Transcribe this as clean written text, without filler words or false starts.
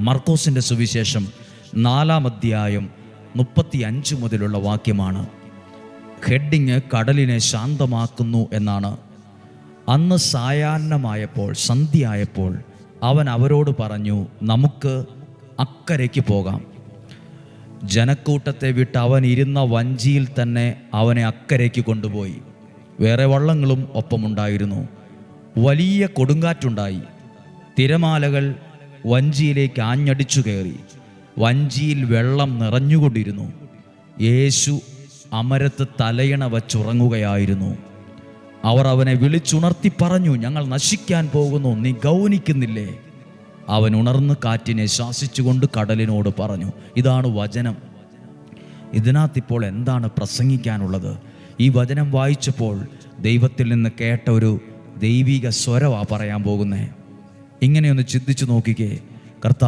മർക്കോസിൻ്റെ സുവിശേഷം 4-ാം അധ്യായം 35 മുതലുള്ള വാക്യമാണ്. ഹെഡിങ് കടലിനെ ശാന്തമാക്കുന്നു എന്നാണ്. അന്ന് സായാഹ്നമായപ്പോൾ, സന്ധ്യയായപ്പോൾ അവൻ അവരോട് പറഞ്ഞു, നമുക്ക് അക്കരയ്ക്ക് പോകാം. ജനക്കൂട്ടത്തെ വിട്ട് അവൻ ഇരുന്ന വഞ്ചിയിൽ തന്നെ അവനെ അക്കരയ്ക്ക് കൊണ്ടുപോയി. വേറെ വള്ളങ്ങളും ഒപ്പമുണ്ടായിരുന്നു. വലിയ കൊടുങ്കാറ്റുണ്ടായി. തിരമാലകൾ വഞ്ചിയിലേക്ക് ആഞ്ഞടിച്ചു കയറി. വഞ്ചിയിൽ വെള്ളം നിറഞ്ഞുകൊണ്ടിരുന്നു. യേശു അമരത്ത് തലയിണ വച്ചുറങ്ങുകയായിരുന്നു. അവർ അവനെ വിളിച്ചുണർത്തി പറഞ്ഞു, ഞങ്ങൾ നശിക്കാൻ പോകുന്നു, നീ ഗൗനിക്കുന്നില്ലേ? അവൻ ഉണർന്ന് കാറ്റിനെ ശാസിച്ചുകൊണ്ട് കടലിനോട് പറഞ്ഞു. ഇതാണ് വചനം. ഇതിനകത്തിപ്പോൾ എന്താണ് പ്രസംഗിക്കാനുള്ളത്? ഈ വചനം വായിച്ചപ്പോൾ ദൈവത്തിൽ നിന്ന് കേട്ട ഒരു ദൈവിക സ്വരമാണ് പറയാൻ പോകുന്നേ. ഇങ്ങനെയൊന്ന് ചിന്തിച്ചു നോക്കിക്കേ. കർത്താവ്